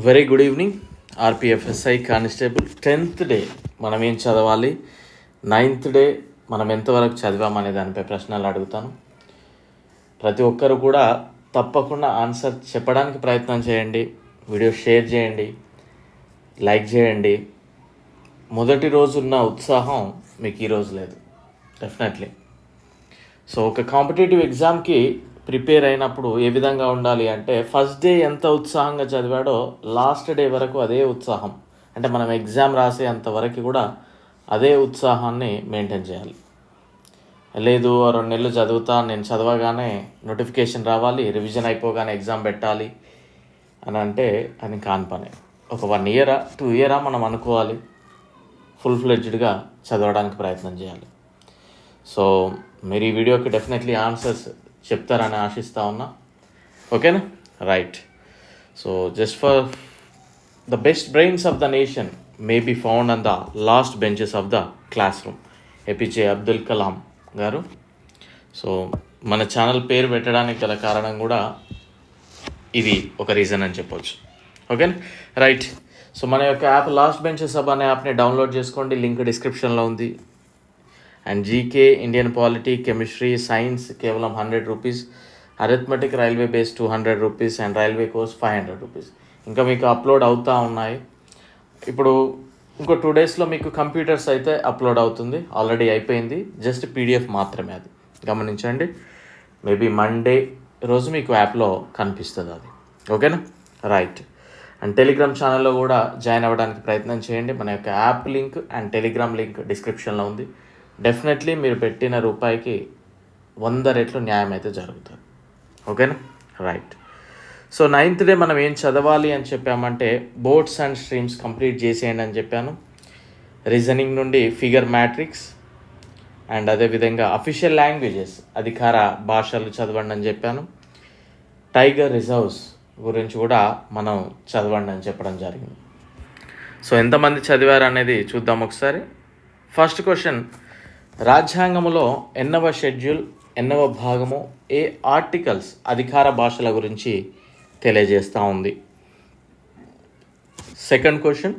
Very good evening. RPF SI constable 10th day మనం ఏం చదవాలి, 9th డే మనం ఎంతవరకు చదివామనే దానిపై ప్రశ్నలు అడుగుతాను. ప్రతి ఒక్కరు కూడా తప్పకుండా ఆన్సర్ చెప్పడానికి ప్రయత్నం చేయండి. వీడియో షేర్ చేయండి, లైక్ చేయండి. మొదటి రోజు ఉన్న ఉత్సాహం మీకు ఈరోజు లేదు డెఫినెట్లీ. సో ఒక కాంపిటేటివ్ ఎగ్జామ్కి ప్రిపేర్ అయినప్పుడు ఏ విధంగా ఉండాలి అంటే, ఫస్ట్ డే ఎంత ఉత్సాహంగా చదివాడో లాస్ట్ డే వరకు అదే ఉత్సాహం, అంటే మనం ఎగ్జామ్ రాసేంత వరకు కూడా అదే ఉత్సాహాన్ని మెయింటైన్ చేయాలి. లేదు 2 నెలలు చదువుతా, నేను చదవగానే నోటిఫికేషన్ రావాలి, రివిజన్ అయిపోగానే ఎగ్జామ్ పెట్టాలి అని అంటే అది కాని పని. ఒక 1 ఇయరా 2 ఇయరా మనం అనుకోవాలి, ఫుల్ ఫ్లెడ్జ్డ్గా చదవడానికి ప్రయత్నం చేయాలి. సో మీరు ఈ వీడియోకి డెఫినెట్లీ ఆన్సర్స్ చెప్తారని ఆశిస్తూ ఉన్నా. ఓకేనా? Right. So just for the best brains of the nation may be found on the last benches of the classroom. APJ Abdul Kalam garu. So మన ఛానల్ పేరు పెట్టడానికి గల కారణం కూడా ఇది ఒక రీజన్ అని చెప్పొచ్చు. ఓకేనా? రైట్. సో మన యొక్క యాప్ లాస్ట్ బెంచెస్ అప్ అనే యాప్ని డౌన్లోడ్ చేసుకోండి, లింక్ డిస్క్రిప్షన్లో ఉంది. And GK, Indian polity, chemistry, science కేవలం 100 rupees, arithmetic railway base 200 rupees and railway course 500 rupees. ఇంకా మీకు అప్లోడ్ అవుతూ ఉన్నాయి. ఇప్పుడు ఇంకో 2 డేస్లో మీకు కంప్యూటర్స్ అయితే అప్లోడ్ అవుతుంది, ఆల్రెడీ అయిపోయింది, జస్ట్ పీడిఎఫ్ మాత్రమే, అది గమనించండి. మేబీ మండే రోజు మీకు యాప్లో కనిపిస్తుంది అది. ఓకేనా? రైట్. అండ్ టెలిగ్రామ్ ఛానల్లో కూడా జాయిన్ అవ్వడానికి ప్రయత్నం చేయండి. మన యొక్క app link and Telegram link డిస్క్రిప్షన్లో ఉంది. డెఫినెట్లీ మీరు పెట్టిన రూపాయికి 100 రెట్లు న్యాయం అయితే జరుగుతుంది. ఓకేనా? రైట్. సో 9th డే మనం ఏం చదవాలి అని చెప్పామంటే, బోర్డ్స్ అండ్ స్ట్రీమ్స్ కంప్లీట్ చేసేయండి అని చెప్పాను. రీజనింగ్ నుండి ఫిగర్ మ్యాట్రిక్స్ అండ్ అదేవిధంగా అఫీషియల్ లాంగ్వేజెస్, అధికార భాషలు చదవండి అని చెప్పాను. టైగర్ రిజర్వ్స్ గురించి కూడా మనం చదవండి అని చెప్పడం జరిగింది. సో ఎంతమంది చదివారు అనేది చూద్దాం ఒకసారి. ఫస్ట్ క్వశ్చన్, రాజ్యాంగంలో ఎన్నవ షెడ్యూల్, ఎన్నవ భాగము, ఏ ఆర్టికల్స్ అధికార భాషల గురించి తెలియజేస్తూ ఉంది? సెకండ్ క్వశ్చన్,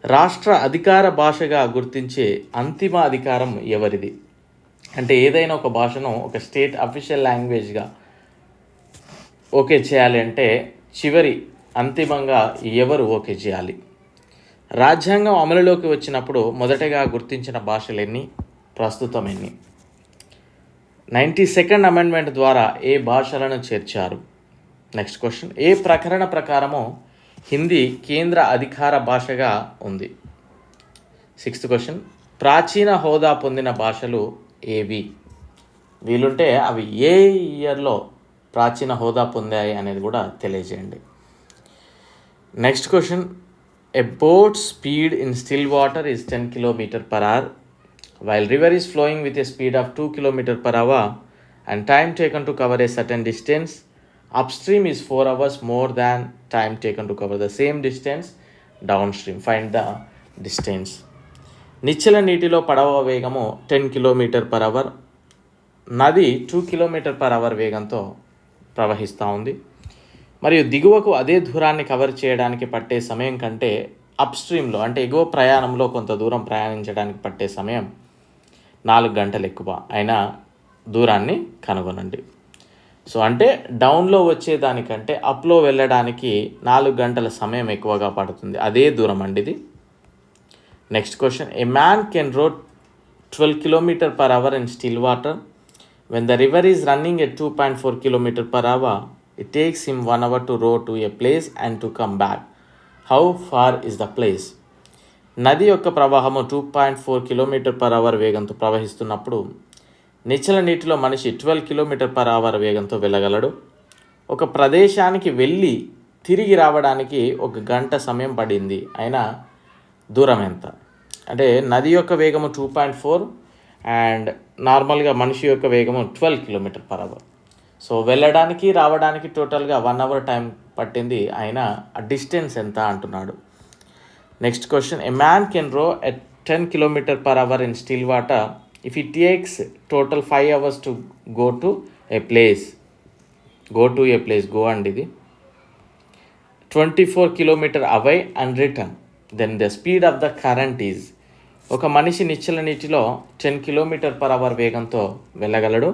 రాష్ట్ర అధికార భాషగా గుర్తించే అంతిమ అధికారం ఎవరిది? అంటే ఏదైనా ఒక భాషను ఒక స్టేట్ అఫీషియల్ లాంగ్వేజ్గా ఓకే చేయాలి అంటే చివరి అంతిమంగా ఎవరు ఓకే చేయాలి? రాజ్యాంగం అమలులోకి వచ్చినప్పుడు మొదటగా గుర్తించిన భాషలు ఎన్ని, ప్రస్తుతం ఎన్ని? 92nd అమెండ్మెంట్ ద్వారా ఏ భాషలను చేర్చారు? నెక్స్ట్ క్వశ్చన్, ఏ ప్రకరణ ప్రకారము హిందీ కేంద్ర అధికార భాషగా ఉంది? సిక్స్త్ క్వశ్చన్, ప్రాచీన హోదా పొందిన భాషలు ఏవి? వీలుంటే అవి ఏ ఇయర్లో ప్రాచీన హోదా పొందాయి అనేది కూడా తెలియజేయండి. Next question, a boat speed in still water is 10 km/h, while river is flowing with a speed of 2 km/h and time taken to cover a certain distance, upstream is 4 hours more than time taken to cover the same distance downstream. Find the distance. నిశ్చల నీటిలో పడవ వేగము 10 km/h, నది 2 km/h వేగంతో ప్రవహిస్తూ ఉంది. మరియు దిగువకు అదే దూరాన్ని కవర్ చేయడానికి పట్టే సమయం కంటే అప్స్ట్రీమ్లో, అంటే ఎగువ ప్రయాణంలో కొంత దూరం ప్రయాణించడానికి పట్టే సమయం 4 గంటలు ఎక్కువ అయిన దూరాన్ని కనుగొనండి. సో అంటే డౌన్లో వచ్చేదానికంటే అప్లో వెళ్ళడానికి 4 గంటల సమయం ఎక్కువగా పడుతుంది, అదే దూరం అండి ఇది. Next question, A man can రో 12 km/h in still water when the river is running at 2.4 km/h. It takes him 1 hour to row to a place and to come back. How far is the place? నది యొక్క ప్రవాహము 2.4 km/h వేగంతో ప్రవహిస్తున్నప్పుడు నిశ్చల నీటిలో మనిషి 12 km/h వేగంతో వెళ్ళగలడు. ఒక ప్రదేశానికి వెళ్ళి తిరిగి రావడానికి 1 గంట సమయం పడింది, అయినా దూరం ఎంత? అంటే నది యొక్క వేగము 2.4 అండ్ నార్మల్గా మనిషి యొక్క వేగము 12 km/h. సో వెళ్ళడానికి రావడానికి టోటల్గా 1 hour టైం పట్టింది, అయినా ఆ డిస్టెన్స్ ఎంత అంటున్నాడు. Next question, A man can రో at 10 km/h in still water if it takes total 5 hours to go to a place. Go to a place, go అండి ఇది. 24 kilometre away and return, then the speed of the current is. ఒక మనిషి నిశ్చల నీటిలో 10 kilometre per hour వేగంతో వెళ్ళగలడు.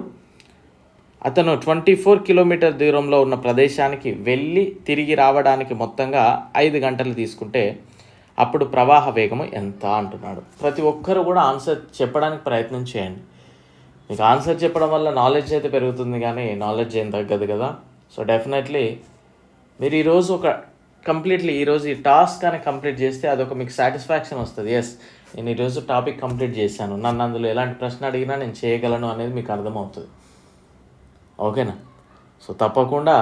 అతను 24 kilometre దూరంలో ఉన్న ప్రదేశానికి వెళ్ళి తిరిగి రావడానికి మొత్తంగా 5 గంటలు తీసుకుంటే అప్పుడు ప్రవాహ వేగము ఎంత అంటున్నాడు. ప్రతి ఒక్కరు కూడా ఆన్సర్ చెప్పడానికి ప్రయత్నం చేయండి. మీకు ఆన్సర్ చెప్పడం వల్ల నాలెడ్జ్ అయితే పెరుగుతుంది, కానీ నాలెడ్జ్ ఏం తగ్గదు కదా. సో డెఫినెట్లీ మీరు ఈరోజు ఈరోజు ఈ టాస్క్ అని కంప్లీట్ చేస్తే అదొక మీకు సాటిస్ఫాక్షన్ వస్తుంది. ఎస్, నేను ఈరోజు టాపిక్ కంప్లీట్ చేశాను, నన్ను అందులో ఎలాంటి ప్రశ్న అడిగినా నేను చేయగలను అనేది మీకు అర్థమవుతుంది. ఓకేనా? సో తప్పకుండా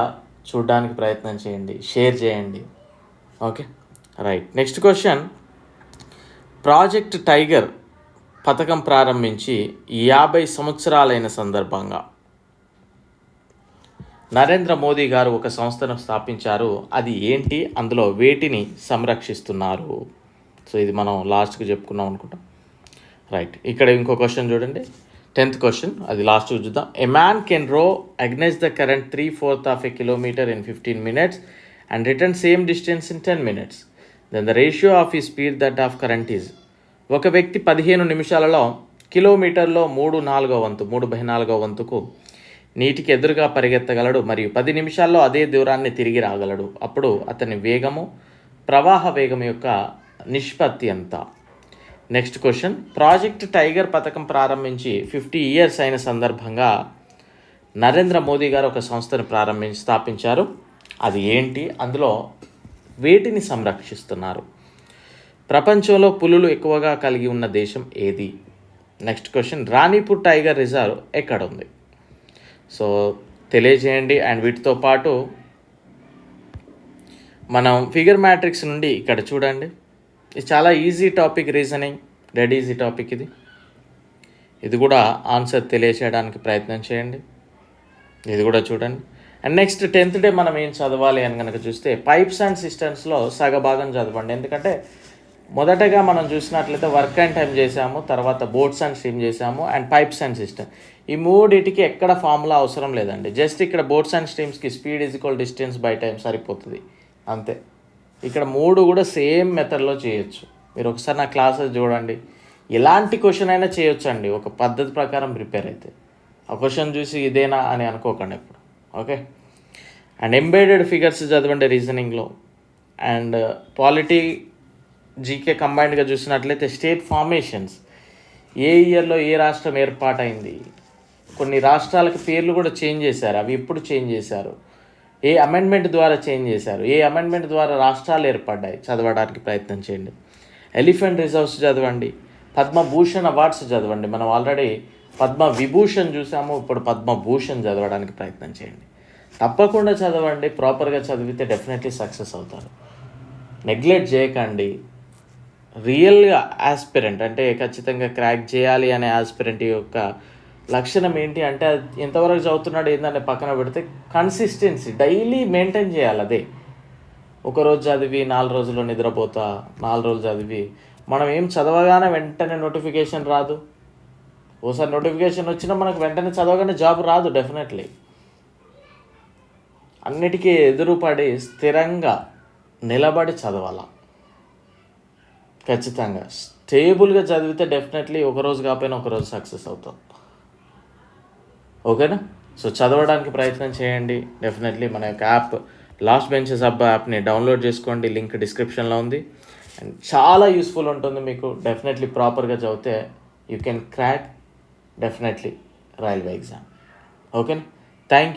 చూడడానికి ప్రయత్నం చేయండి, షేర్ చేయండి. Okay, right. Next question. Project tiger పథకం ప్రారంభించి 50 సంవత్సరాలైన సందర్భంగా నరేంద్ర మోదీ గారు ఒక సంస్థను స్థాపించారు. అది ఏంటి? అందులో వేటిని సంరక్షిస్తున్నారు? సో ఇది మనం లాస్ట్కి చెప్పుకున్నాం అనుకుంటాం. రైట్. ఇక్కడ ఇంకో క్వశ్చన్ చూడండి, 10th క్వశ్చన్, అది లాస్ట్ చూద్దాం. A man can row against the current 3/4 of a kilometre in 15 minutes and return same distance in 10 minutes. Then the ratio of ఈ speed that of current is. ఒక వ్యక్తి 15 నిమిషాలలో కిలోమీటర్లో 3/4 వంతుకు నీటికి ఎదురుగా పరిగెత్తగలడు మరియు 10 నిమిషాల్లో అదే దూరాన్ని తిరిగి రాగలడు. అప్పుడు అతని వేగము ప్రవాహ వేగం యొక్క నిష్పత్తి ఎంత? Next question. ప్రాజెక్ట్ టైగర్ పథకం ప్రారంభించి 50 years అయిన సందర్భంగా నరేంద్ర మోదీ గారు ఒక సంస్థను స్థాపించారు. అది ఏంటి? అందులో వేటిని సంరక్షిస్తున్నారు? ప్రపంచంలో పులులు ఎక్కువగా కలిగి ఉన్న దేశం ఏది? Next question. Ranipur tiger reserve ఎక్కడ ఉంది? సో తెలియజేయండి. అండ్ వీటితో పాటు మనం ఫిగర్ మ్యాట్రిక్స్ నుండి ఇక్కడ చూడండి, ఇది చాలా easy topic, reasoning dead easy topic ఇది కూడా ఆన్సర్ తెలియచేయడానికి ప్రయత్నం చేయండి. ఇది కూడా చూడండి. అండ్ నెక్స్ట్ 10th డే మనం ఏం చదవాలి అని కనుక చూస్తే పైప్స్ అండ్ సిస్టమ్స్లో సగభాగం చదవండి. ఎందుకంటే మొదటగా మనం చూసినట్లయితే వర్క్ అండ్ టైం చేసాము, తర్వాత బోట్స్ అండ్ స్ట్రీమ్ చేసాము, అండ్ పైప్స్ అండ్ సిస్టమ్. ఈ మూడింటికి ఎక్కడ ఫార్ములా అవసరం లేదండి. జస్ట్ ఇక్కడ బోట్స్ అండ్ స్ట్రీమ్స్కి speed is equal distance by time సరిపోతుంది, అంతే. ఇక్కడ 3 కూడా సేమ్ మెథడ్లో చేయొచ్చు. మీరు ఒకసారి నా క్లాసెస్ చూడండి, ఎలాంటి క్వశ్చన్ అయినా చేయొచ్చండి ఒక పద్ధతి ప్రకారం ప్రిపేర్ అయితే. ఆ క్వశ్చన్ చూసి ఇదేనా అని అనుకోకండి ఎప్పుడు. ఓకే. అండ్ ఎంబెడెడ్ ఫిగర్స్ చదవండి రీజనింగ్లో. అండ్ పాలిటీ జీకే కంబైన్డ్గా చూసినట్లయితే స్టేట్ ఫార్మేషన్స్, ఏ ఇయర్లో ఏ రాష్ట్రం ఏర్పాటైంది, కొన్ని రాష్ట్రాలకు పేర్లు కూడా చేంజ్ చేశారు, అవి ఎప్పుడు చేంజ్ చేశారు, ఏ అమెండ్మెంట్ ద్వారా చేంజ్ చేశారు, ఏ అమెండ్మెంట్ ద్వారా రాష్ట్రాలు ఏర్పడ్డాయి, చదవడానికి ప్రయత్నం చేయండి. ఎలిఫెంట్ రిజర్వ్స్ చదవండి. పద్మభూషణ్ అవార్డ్స్ చదవండి. మనం ఆల్రెడీ పద్మ విభూషణ్ చూసాము, ఇప్పుడు పద్మభూషణ్ చదవడానికి ప్రయత్నం చేయండి. తప్పకుండా చదవండి. ప్రాపర్గా చదివితే డెఫినెట్లీ సక్సెస్ అవుతారు. నెగ్లెక్ట్ చేయకండి. రియల్గా ఆస్పిరెంట్ అంటే ఖచ్చితంగా క్రాక్ చేయాలి అనే ఆస్పిరెంట్ యొక్క లక్షణం ఏంటి అంటే అది ఎంతవరకు చదువుతున్నాడు ఏంటంటే పక్కన పెడితే కన్సిస్టెన్సీ డైలీ మెయింటైన్ చేయాలి. అదే ఒకరోజు చదివి 4 రోజుల్లో నిద్రపోతా, 4 రోజులు చదివి మనం ఏం చదవగానే వెంటనే నోటిఫికేషన్ రాదు. ఓసారి నోటిఫికేషన్ వచ్చినా మనకు వెంటనే చదవగానే జాబ్ రాదు. డెఫినెట్లీ అన్నిటికీ ఎదురుపడి స్థిరంగా నిలబడి చదవాల. ఖచ్చితంగా స్టేబుల్గా చదివితే డెఫినెట్లీ ఒకరోజు కాకపోయినా ఒకరోజు సక్సెస్ అవుతాం. ఓకేనా? సో చదవడానికి ప్రయత్నం చేయండి. డెఫినెట్లీ మన యొక్క యాప్ లాస్ట్ బెంచెస్ హబ్ యాప్ని డౌన్లోడ్ చేసుకోండి, లింక్ డిస్క్రిప్షన్లో ఉంది. అండ్ చాలా యూస్ఫుల్ ఉంటుంది మీకు. డెఫినెట్లీ ప్రాపర్గా చదివితే you can crack definitely railway exam. ఓకేనా? Thank you.